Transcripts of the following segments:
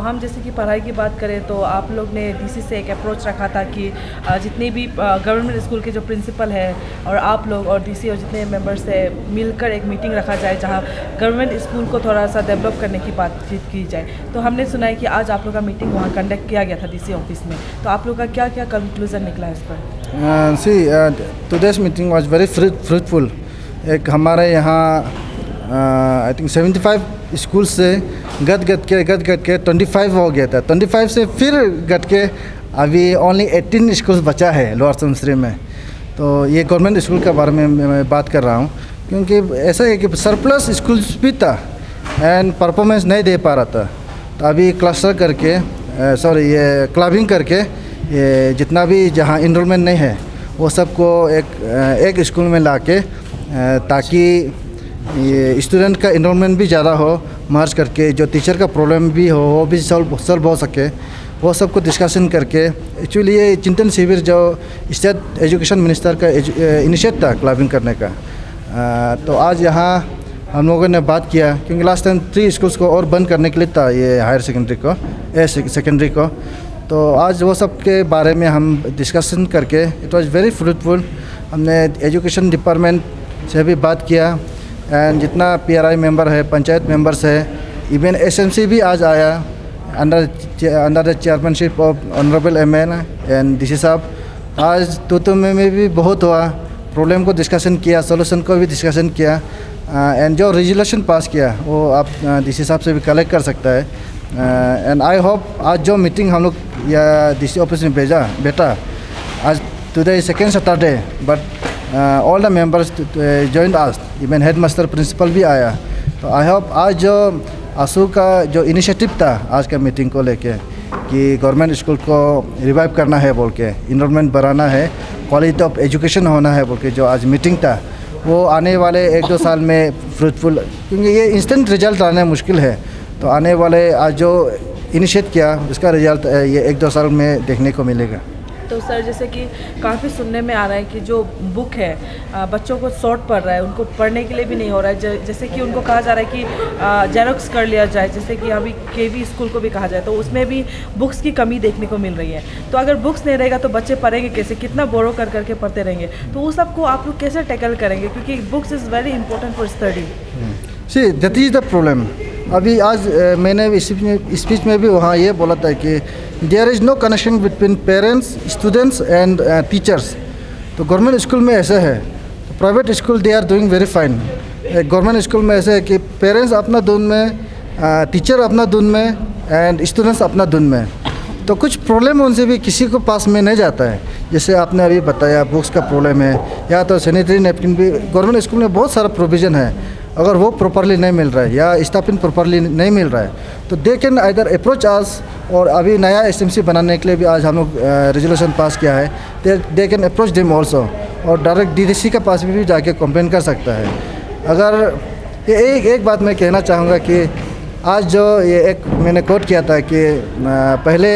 हम जैसे कि पढ़ाई की बात करें तो आप लोग ने डीसी से एक अप्रोच रखा था कि जितने भी गवर्नमेंट स्कूल के जो प्रिंसिपल है और आप लोग और डीसी और जितने मेंबर्स है मिलकर एक मीटिंग रखा जाए जहां गवर्नमेंट स्कूल को थोड़ा सा डेवलप करने की बातचीत की जाए। तो हमने सुना है कि आज आप लोग का मीटिंग वहाँ कंडक्ट किया गया था डीसी ऑफिस में, तो आप लोग का क्या क्या कंक्लूजन निकला है इस पर? Today's meeting was very fruitful. एक हमारे यहाँ आई थिंक 75 स्कूल से गद के 25 हो गया था। 25 से फिर गद के अभी ओनली 18 स्कूल बचा है लोअर सुनसरी में। तो ये गवर्नमेंट स्कूल के बारे में मैं बात कर रहा हूँ, क्योंकि ऐसा है कि सरप्लस स्कूल्स भी था एंड परफॉर्मेंस नहीं दे पा रहा था। तो अभी क्लस्टर करके ये क्लबिंग करके ये जितना भी जहाँ इनरोलमेंट नहीं है वो सबको एक स्कूल में लाके ताकि ये स्टूडेंट का इनरोलमेंट भी ज़्यादा हो, मर्ज करके जो टीचर का प्रॉब्लम भी हो वो भी सॉल्व हो सके, वो सबको डिस्कशन करके। एक्चुअली ये चिंतन शिविर जो स्टेट एजुकेशन मिनिस्टर का इनिशिएट था क्लबिंग करने का, तो आज यहाँ हम लोगों ने बात किया, क्योंकि लास्ट टाइम 3 स्कूल्स को और बंद करने के लिए था ये हायर सेकेंडरी को। तो आज वो सब के बारे में हम डिस्कशन करके इट वाज वेरी फ्रूटफुल। हमने एजुकेशन डिपार्टमेंट से भी बात किया एंड जितना PRI मेंबर है, पंचायत मेंबर्स है, इवन SMC भी आज आया under the chairmanship of honourable MN and DC साहब। आज तो में भी बहुत हुआ, प्रॉब्लम को डिस्कशन किया, सोल्यूशन को भी डिस्कशन किया एंड जो रेजोल्यूशन पास किया वो आप DC साहब से भी कलेक्ट कर सकता है। एंड आई होप आज जो मीटिंग हम लोग या DC ऑफिस में बेटा आज today second Saturday but all the members joined us, even head master principal भी आया। तो आई होप आज जो आंसू का जो इनिशिएटिव था आज का मीटिंग को लेके कि गवर्नमेंट स्कूल को रिवाइव करना है बोल के, इनरोलमेंट बढ़ाना है, क्वालिटी ऑफ एजुकेशन होना है बोल के जो आज मीटिंग था वो आने वाले 1-2 साल में फ्रूटफुल, क्योंकि ये इंस्टेंट रिजल्ट आना मुश्किल है। तो आने वाले आज जो इनिशिएट किया उसका रिजल्ट ये 1-2 साल में देखने को मिलेगा। तो सर जैसे कि काफ़ी सुनने में आ रहा है कि जो बुक है बच्चों को शॉर्ट पड़ रहा है, उनको पढ़ने के लिए भी नहीं हो रहा है। जैसे कि उनको कहा जा रहा है कि जेरोक्स कर लिया जाए, जैसे कि अभी KV स्कूल को भी कहा जाए, तो उसमें भी बुक्स की कमी देखने को मिल रही है। तो अगर बुक्स नहीं रहेगा तो बच्चे पढ़ेंगे कैसे, कितना बोरो कर करके पढ़ते रहेंगे, तो वो सबको आप लोग कैसे टैकल करेंगे, क्योंकि books is very important for study. See that is the problem. अभी आज मैंने स्पीच में भी वहाँ ये बोला था कि there is no connection between parents, students and teachers. तो गवर्नमेंट स्कूल में ऐसा है, तो private school they are doing very fine. Government school में ऐसा है कि पेरेंट्स अपना धुन में, टीचर अपना धुन में एंड स्टूडेंट्स अपना धुन में। तो कुछ प्रॉब्लम उनसे भी किसी को पास में नहीं जाता है। जैसे आपने अभी बताया बुक्स का प्रॉब्लम है, या तो सैनिटरी नैपकिन भी गवर्नमेंट स्कूल में बहुत सारा प्रोविज़न है, अगर वो प्रॉपरली नहीं मिल रहा है या स्टाफिंग प्रॉपरली नहीं मिल रहा है तो दे कैन आइदर अप्रोच अस। और अभी नया SMC बनाने के लिए भी आज हम लोग रेजोल्यूशन पास किया है, they can approach them also, और डायरेक्ट DDC के पास भी जाके कंप्लेन कर सकता है। अगर ये एक बात मैं कहना चाहूँगा कि आज जो ये एक मैंने कोट किया था कि पहले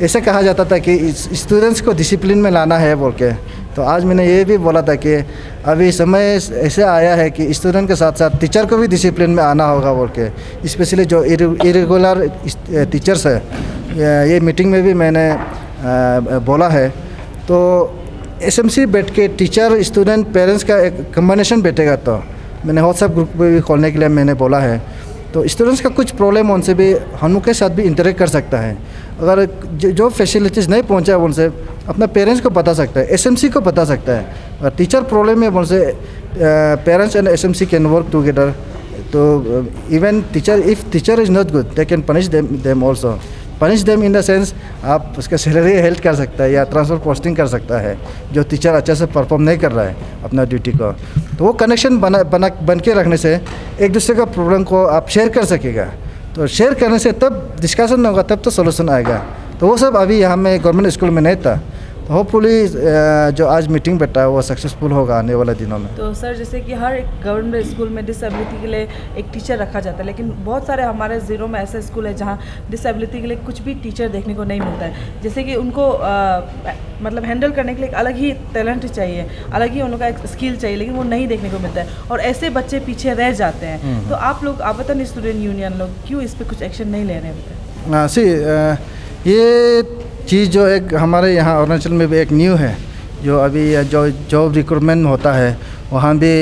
ऐसे कहा जाता था कि स्टूडेंट्स को डिसिप्लिन में लाना है बोल के, तो आज मैंने ये भी बोला था कि अभी समय ऐसे आया है कि स्टूडेंट के साथ साथ टीचर को भी डिसिप्लिन में आना होगा बोल के, स्पेशली जो इरेगुलर टीचर्स है। ये मीटिंग में भी मैंने बोला है। तो SMC बैठ के टीचर, स्टूडेंट, पेरेंट्स का एक कम्बिनेशन बैठेगा, तो मैंने व्हाट्सएप ग्रुप भी खोलने के लिए मैंने बोला है। तो स्टूडेंट्स का कुछ प्रॉब्लम उनसे भी हम लोग के साथ भी इंटरेक्ट कर सकता है। अगर जो फैसिलिटीज़ नहीं पहुंचा उनसे अपना पेरेंट्स को बता सकता है, SMC को बता सकता है। और टीचर प्रॉब्लम है उनसे parents and SMC can work together. तो even teacher, if teacher is not good they can punish them also. Punish them in the sense आप उसका सैलरी हेल्ड कर सकता है या ट्रांसफ़र पोस्टिंग कर सकता है जो टीचर अच्छे से परफॉर्म नहीं कर रहा है अपना ड्यूटी को। तो वो कनेक्शन बन के रखने से एक दूसरे का प्रॉब्लम को आप शेयर कर सकेगा। तो शेयर करने से तब डिस्कशन होगा, तब तो सोल्यूशन आएगा। तो वो सब अभी यहाँ में गवर्नमेंट स्कूल में नहीं था। तो होपफुली जो आज मीटिंग बैठा है वो सक्सेसफुल होगा आने वाले दिनों में। तो सर जैसे कि हर एक गवर्नमेंट स्कूल में डिसेबिलिटी के लिए एक टीचर रखा जाता है, लेकिन बहुत सारे हमारे ज़ीरो में ऐसे स्कूल है जहाँ डिसेबिलिटी के लिए कुछ भी टीचर देखने को नहीं मिलता है। जैसे कि उनको मतलब हैंडल करने के लिए एक अलग ही टैलेंट चाहिए, अलग ही उनका एक स्किल चाहिए, लेकिन वो नहीं देखने को मिलता है और ऐसे बच्चे पीछे रह जाते हैं। तो आप लोग आपतन स्टूडेंट यूनियन लोग क्यों इस पर कुछ एक्शन नहीं ले रहे हैं? सी ये चीज़ जो एक हमारे यहाँ अरुणाचल में भी एक न्यू है, जो अभी जो जॉब रिक्रूटमेंट होता है वहाँ भी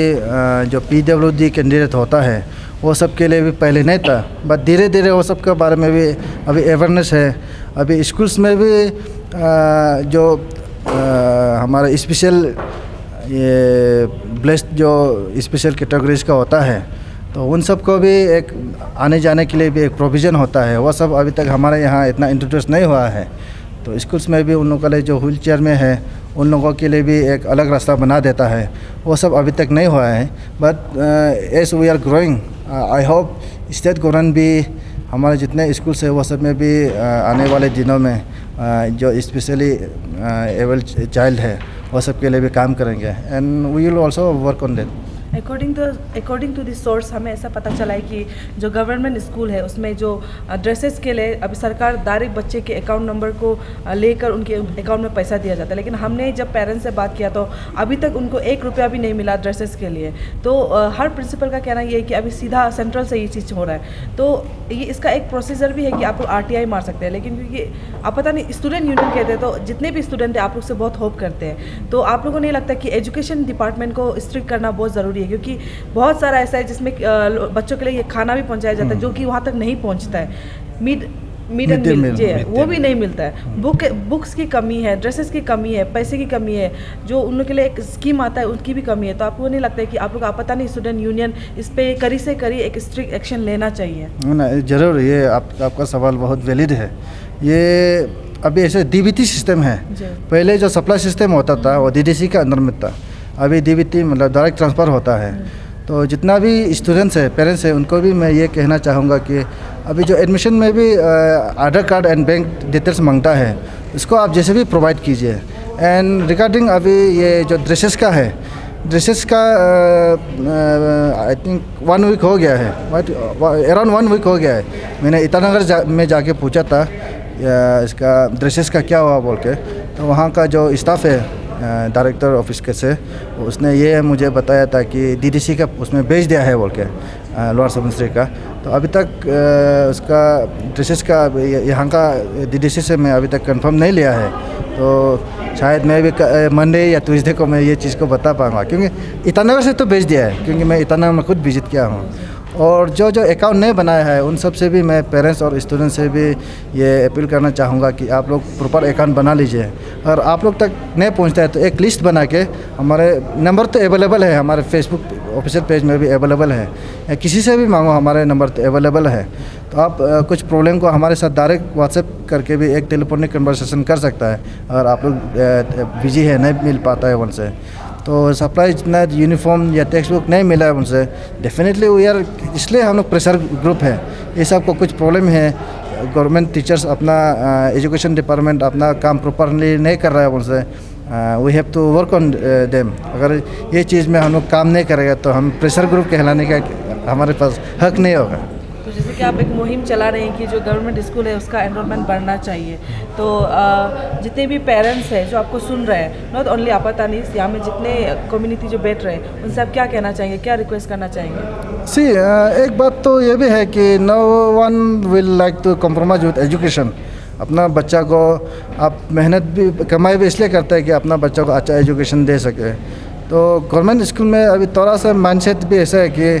जो PWD कैंडिडेट होता है वो सब के लिए भी पहले नहीं था, बट धीरे धीरे वो सब के बारे में भी अभी अवेयरनेस है। अभी स्कूल्स में भी जो हमारा स्पेशल ये ब्लेस्ड जो स्पेशल कैटेगरीज का होता है तो उन सब को भी एक आने जाने के लिए भी एक प्रोविज़न होता है, वो सब अभी तक हमारे यहाँ इतना इंट्रोड्यूस नहीं हुआ है। तो स्कूल्स में भी उन लोगों के लिए जो व्हील चेयर में है उन लोगों के लिए भी एक अलग रास्ता बना देता है, वो सब अभी तक नहीं हुआ है। But as we are growing I hope state government भी हमारे जितने स्कूल्स है वो सब में भी आने वाले दिनों में जो स्पेशली एबल चाइल्ड है वो सब के लिए भी काम करेंगे, and we will also work on that. According to this source हमें ऐसा पता चला है कि जो गवर्नमेंट स्कूल है उसमें जो ड्रेसेस के लिए अभी सरकार डायरेक्ट बच्चे के अकाउंट नंबर को लेकर उनके अकाउंट में पैसा दिया जाता है, लेकिन हमने जब पेरेंट्स से बात किया तो अभी तक उनको 1 रुपया भी नहीं मिला ड्रेसेस के लिए। तो हर प्रिंसिपल का कहना ये है कि अभी सीधा सेंट्रल से ये चीज़ हो रहा है। तो ये इसका एक प्रोसीजर भी है कि आप लोग RTI मार सकते हैं, लेकिन क्योंकि आप पता नहीं स्टूडेंट यूनियन कहते हैं तो जितने भी स्टूडेंट हैं आप लोग से बहुत होप करते हैं, तो आप लोगों को नहीं लगता कि एजुकेशन डिपार्टमेंट को स्ट्रिक्ट करना बहुत ज़रूरी है, क्योंकि बहुत सारा ऐसा है जिसमें बच्चों के लिए ये खाना भी पहुंचाया जाता है जो कि वहाँ तक नहीं पहुँचता है। मिड एंड मील वो भी नहीं मिलता है। बुक्स की कमी है, ड्रेसेस की कमी है, पैसे की कमी है, जो उन लोग के लिए एक स्कीम आता है उनकी भी कमी है। तो आपको नहीं लगता है कि आप लोग पता नहीं स्टूडेंट यूनियन इस पे करी से करी एक स्ट्रिक्ट एक्शन लेना चाहिए? ना ज़रूर, ये आपका सवाल बहुत वैलिड है। ये अभी ऐसे DBT सिस्टम है, पहले जो सप्लाई सिस्टम होता था वो DDC के अंदर में था, अभी DBT मतलब डायरेक्ट ट्रांसफ़र होता है। तो जितना भी स्टूडेंट्स है, पेरेंट्स है, उनको भी मैं ये कहना चाहूँगा कि अभी जो एडमिशन में भी आधार कार्ड एंड बैंक डिटेल्स मांगता है इसको आप जैसे भी प्रोवाइड कीजिए। एंड रिगार्डिंग अभी ये जो ड्रेसेस का है, ड्रेसेस का आई थिंक 1 वीक हो गया है, अराउंड 1 वीक हो गया है। मैंने ईटानगर में जाके पूछा था इसका ड्रेसेस का क्या हुआ बोल के, तो वहाँ का जो स्टाफ है डायरेक्टर ऑफिस के से उसने ये मुझे बताया था कि DDC का उसमें भेज दिया है बोल के लोअर सुबनसिरी का। तो अभी तक उसका ड्रेसेस का यहाँ का DDC से मैं अभी तक कंफर्म नहीं लिया है, तो शायद मैं भी मंडे या ट्यूसडे को मैं ये चीज़ को बता पाऊँगा, क्योंकि ईटानगर से तो भेज दिया है, क्योंकि मैं ईटानगर में खुद विजिट किया हूँ। और जो अकाउंट नहीं बनाया है उन सब से भी मैं पेरेंट्स और स्टूडेंट से भी ये अपील करना चाहूँगा कि आप लोग प्रॉपर अकाउंट बना लीजिए। अगर आप लोग तक नहीं पहुँचता है तो एक लिस्ट बना के, हमारे नंबर तो अवेलेबल है, हमारे फेसबुक ऑफिशियल पेज में भी अवेलेबल है, या किसी से भी मांगो, हमारे नंबर तो अवेलेबल है। तो आप कुछ प्रॉब्लम को हमारे साथ डायरेक्ट व्हाट्सएप करके भी एक टेलीफोनिक कन्वर्सेशन कर सकता है, अगर आप लोग बिजी है, नहीं मिल पाता है उनसे। तो सप्लाई जितना यूनिफॉर्म या टेक्स्ट बुक नहीं मिला है उनसे, डेफिनेटली वो यार, इसलिए हम लोग प्रेशर ग्रुप है। ये सब को कुछ प्रॉब्लम है, गवर्नमेंट टीचर्स अपना एजुकेशन डिपार्टमेंट अपना काम प्रॉपरली नहीं कर रहा है उनसे। We have to work on them. अगर ये चीज़ में हम लोग काम नहीं करेंगे तो हम प्रेशर ग्रुप कहलाने का हमारे पास हक नहीं होगा। तो जैसे कि आप एक मुहिम चला रहे हैं कि जो गवर्नमेंट स्कूल है उसका एनरोलमेंट बढ़ना चाहिए, तो जितने भी पेरेंट्स हैं जो आपको सुन रहे हैं, नॉट ओनली आपातानीस, यहाँ में जितने कम्युनिटी जो बैठ रहे हैं उनसे आप क्या कहना चाहेंगे, क्या रिक्वेस्ट करना चाहेंगे? एक बात तो ये भी है कि no one will like to compromise with education. अपना बच्चा को आप मेहनत भी कमाई भी इसलिए करते हैं कि अपना बच्चा को अच्छा एजुकेशन दे सके। तो गवर्नमेंट स्कूल में अभी थोड़ा सा माइंडसेट भी ऐसा है कि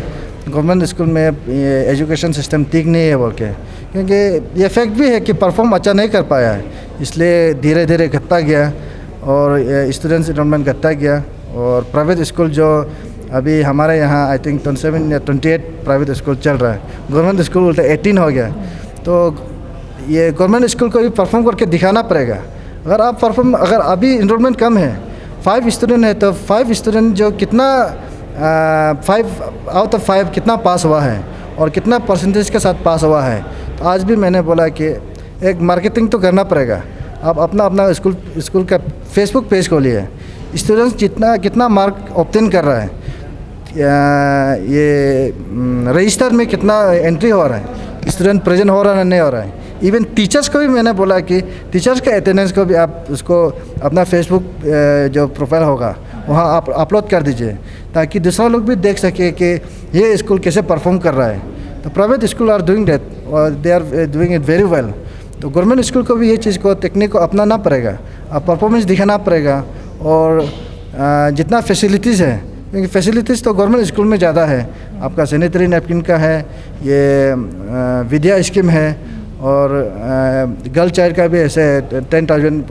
गवर्नमेंट स्कूल में ये एजुकेशन सिस्टम ठीक नहीं है बोल के, क्योंकि ये फैक्ट भी है कि परफॉर्म अच्छा नहीं कर पाया है, इसलिए धीरे धीरे घटता गया और स्टूडेंट्स इनरोलमेंट घटता गया। और प्राइवेट स्कूल जो अभी हमारे यहाँ आई थिंक 27 या 28 प्राइवेट स्कूल चल रहा है, गवर्नमेंट स्कूल उल्टा 18 हो गया। तो ये गवर्नमेंट स्कूल को भी परफॉर्म करके दिखाना पड़ेगा। अगर अभी इनरोलमेंट कम है, 5 स्टूडेंट है, तो 5 स्टूडेंट जो कितना 5 आउट ऑफ 5 कितना पास हुआ है और कितना परसेंटेज के साथ पास हुआ है। तो आज भी मैंने बोला कि एक मार्केटिंग तो करना पड़ेगा। आप अपना स्कूल का फेसबुक पेज खोलिए, स्टूडेंट्स कितना मार्क ऑब्टेन कर रहा है, ये रजिस्टर में कितना एंट्री हो रहा है, स्टूडेंट प्रेजेंट हो रहा है नहीं हो रहा है। इवन टीचर्स को भी मैंने बोला कि टीचर्स का अटेंडेंस को भी आप उसको अपना फेसबुक जो प्रोफाइल होगा वहाँ आप अपलोड कर दीजिए, ताकि दूसरा लोग भी देख सके कि ये स्कूल कैसे परफॉर्म कर रहा है। तो private school are doing that. और they are doing it very well. तो गवर्नमेंट स्कूल को भी ये चीज़ को टेक्निक को अपनाना पड़ेगा, अब परफॉर्मेंस दिखाना पड़ेगा। और जितना फैसिलिटीज़ है, क्योंकि फैसिलिटीज़ तो गवर्नमेंट स्कूल में ज़्यादा है, आपका सैनिटरी नैपकिन का है, ये विद्या स्कीम है, और गर्ल चाइल्ड का भी ऐसे 10,000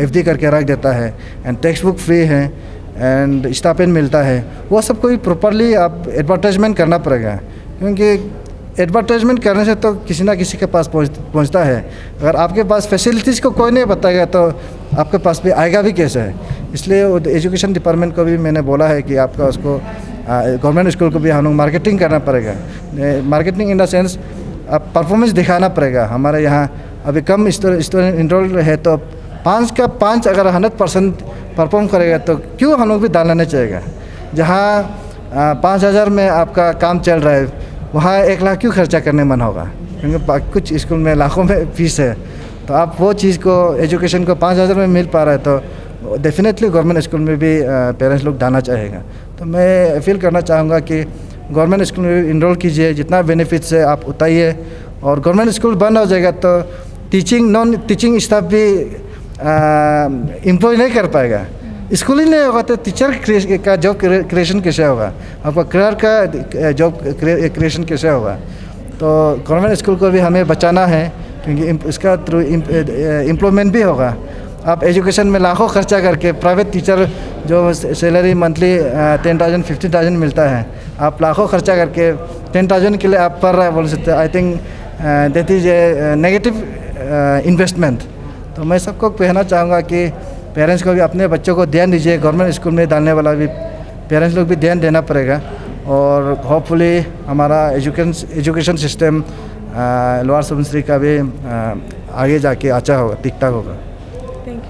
FD करके रख देता है, एंड टेक्स्ट बुक फ्री है, एंड स्टाइपेंड मिलता है। वो सब कोई प्रॉपरली आप एडवर्टाइजमेंट करना पड़ेगा, क्योंकि एडवर्टाइजमेंट करने से तो किसी ना किसी के पास पहुंचता है। अगर आपके पास फैसिलिटीज़ को कोई नहीं बताएगा तो आपके पास भी आएगा भी कैसे है। इसलिए एजुकेशन डिपार्टमेंट को भी मैंने बोला है कि आपका उसको गवर्नमेंट स्कूल को भी हम लोग मार्केटिंग करना पड़ेगा। मार्केटिंग इन द सेंस आप परफॉर्मेंस दिखाना पड़ेगा। हमारे यहाँ अभी कम स्टूडेंट इनरोल है, तो 5 का 5 अगर 100% परफॉर्म करेगा तो क्यों हम लोग भी दान लेना चाहिएगा। जहाँ 5,000 में आपका काम चल रहा है, वहाँ 1 लाख क्यों खर्चा करने मन होगा, क्योंकि कुछ स्कूल में लाखों में फीस है। तो आप वो चीज़ को एजुकेशन को 5,000 में मिल पा रहा है, तो डेफिनेटली गवर्नमेंट स्कूल में भी पेरेंट्स लोग डालना चाहेगा। तो मैं अपील करना चाहूँगा कि गवर्नमेंट स्कूल में इनरोल कीजिए, जितना बेनिफिट्स है आप उठाइए। और गवर्नमेंट स्कूल बंद हो जाएगा तो नॉन टीचिंग स्टाफ भी एम्प्लॉय नहीं कर पाएगा। स्कूल ही नहीं होगा तो टीचर का जॉब क्रिएशन कैसे होगा, आपका क्लर्क का जॉब क्रिएशन कैसे होगा। तो गवर्नमेंट स्कूल को भी हमें बचाना है, क्योंकि इसका थ्रू एम्प्लॉयमेंट भी होगा। आप एजुकेशन में लाखों खर्चा करके प्राइवेट टीचर जो सैलरी मंथली 10,000 15,000 मिलता है, आप लाखों खर्चा करके 10,000 के लिए आप पढ़ रहे हैं बोल सकते हैं। I think that is a negative investment. तो मैं सबको कहना चाहूँगा कि पेरेंट्स को भी अपने बच्चों को ध्यान दीजिए। गवर्नमेंट स्कूल में डालने वाला भी पेरेंट्स लोग भी ध्यान देना पड़ेगा, और होपफुली हमारा एजुकेशन सिस्टम लोअर सुबनसिरी का भी आगे जाके अच्छा होगा, ठीक ठाक होगा। Thank you.